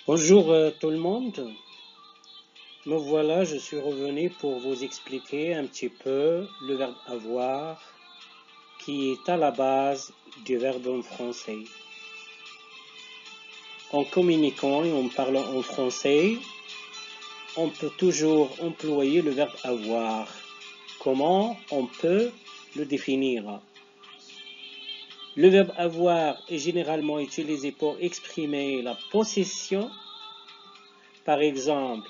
Bonjour tout le monde, me voilà, je suis revenu pour vous expliquer un petit peu le verbe avoir qui est à la base du verbe en français. En communiquant et en parlant en français, on peut toujours employer le verbe avoir. Comment on peut le définir? Le verbe avoir est généralement utilisé pour exprimer la possession. Par exemple,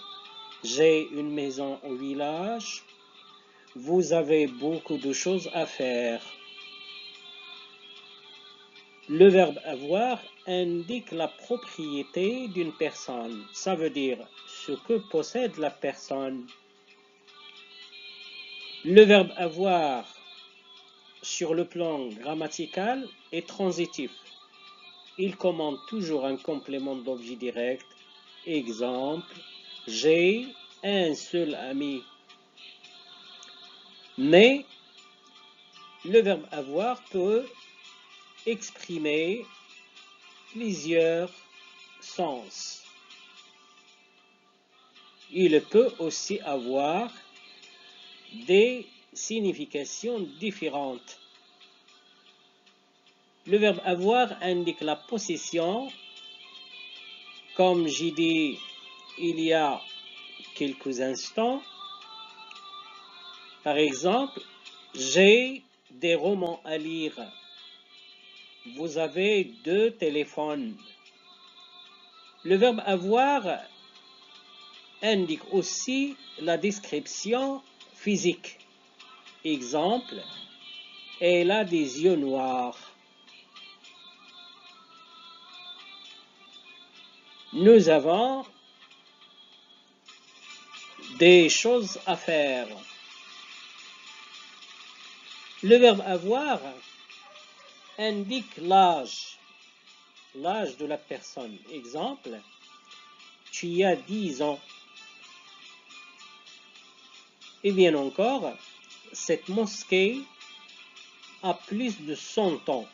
j'ai une maison au village. Vous avez beaucoup de choses à faire. Le verbe avoir indique la propriété d'une personne. Ça veut dire ce que possède la personne. Le verbe avoir, sur le plan grammatical, est transitif. Il commande toujours un complément d'objet direct. Exemple, j'ai un seul ami. Mais le verbe avoir peut exprimer plusieurs sens. Il peut aussi avoir des significations différentes. Le verbe avoir indique la possession, comme j'ai dit il y a quelques instants. Par exemple, j'ai des romans à lire. Vous avez 2 téléphones. Le verbe avoir indique aussi la description physique. Exemple, elle a des yeux noirs. Nous avons des choses à faire. Le verbe avoir indique l'âge de la personne. Exemple, tu as 10 ans. Et bien encore, cette mosquée a plus de 100 ans.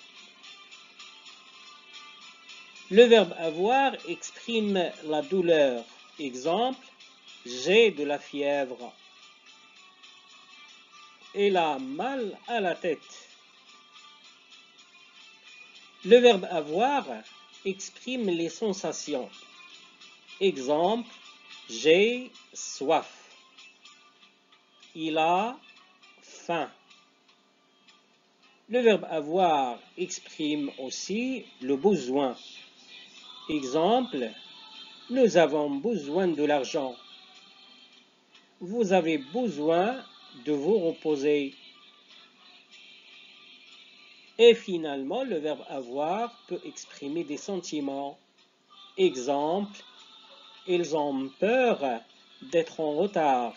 Le verbe avoir exprime la douleur. Exemple, j'ai de la fièvre. Elle a mal à la tête. Le verbe avoir exprime les sensations. Exemple, j'ai soif. Il a faim. Le verbe avoir exprime aussi le besoin. Exemple, nous avons besoin de l'argent. Vous avez besoin de vous reposer. Et finalement, le verbe avoir peut exprimer des sentiments. Exemple, ils ont peur d'être en retard.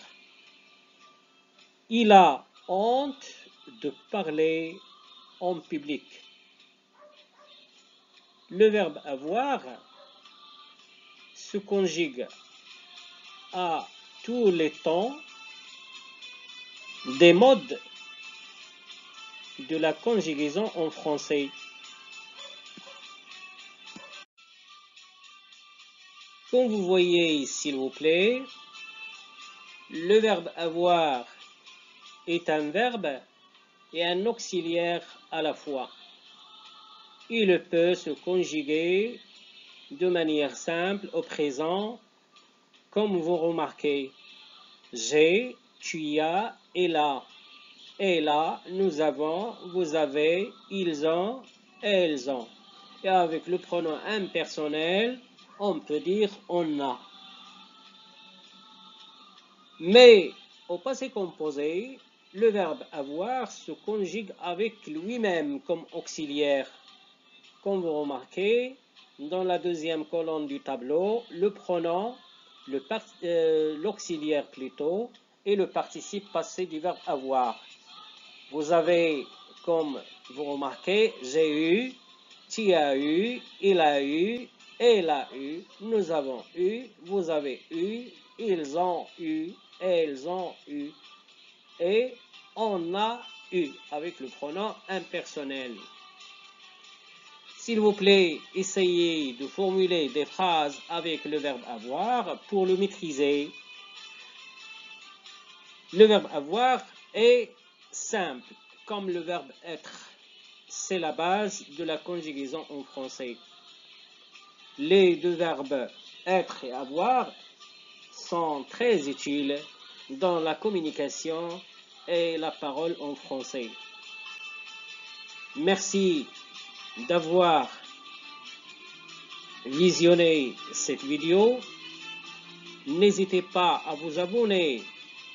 Il a honte de parler en public. Le verbe avoir se conjugue à tous les temps des modes de la conjugaison en français. Comme vous voyez, s'il vous plaît, le verbe avoir est un verbe et un auxiliaire à la fois. Il peut se conjuguer de manière simple au présent, comme vous remarquez. J'ai, tu as, elle a. Et là, nous avons, vous avez, ils ont, elles ont. Et avec le pronom impersonnel, on peut dire on a. Mais au passé composé, le verbe avoir se conjugue avec lui-même comme auxiliaire. Comme vous remarquez, dans la deuxième colonne du tableau, le pronom, l'auxiliaire plutôt, et le participe passé du verbe avoir. Vous avez, comme vous remarquez, j'ai eu, tu as eu, il a eu, elle a eu, nous avons eu, vous avez eu, ils ont eu, elles ont eu, et on a eu, avec le pronom impersonnel. S'il vous plaît, essayez de formuler des phrases avec le verbe avoir pour le maîtriser. Le verbe avoir est simple, comme le verbe être. C'est la base de la conjugaison en français. Les deux verbes être et avoir sont très utiles dans la communication et la parole en français. Merci d'avoir visionné cette vidéo. N'hésitez pas à vous abonner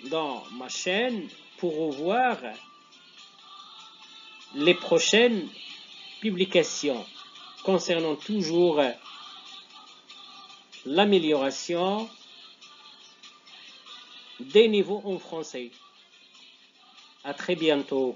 dans ma chaîne pour voir les prochaines publications concernant toujours l'amélioration des niveaux en français. À très bientôt.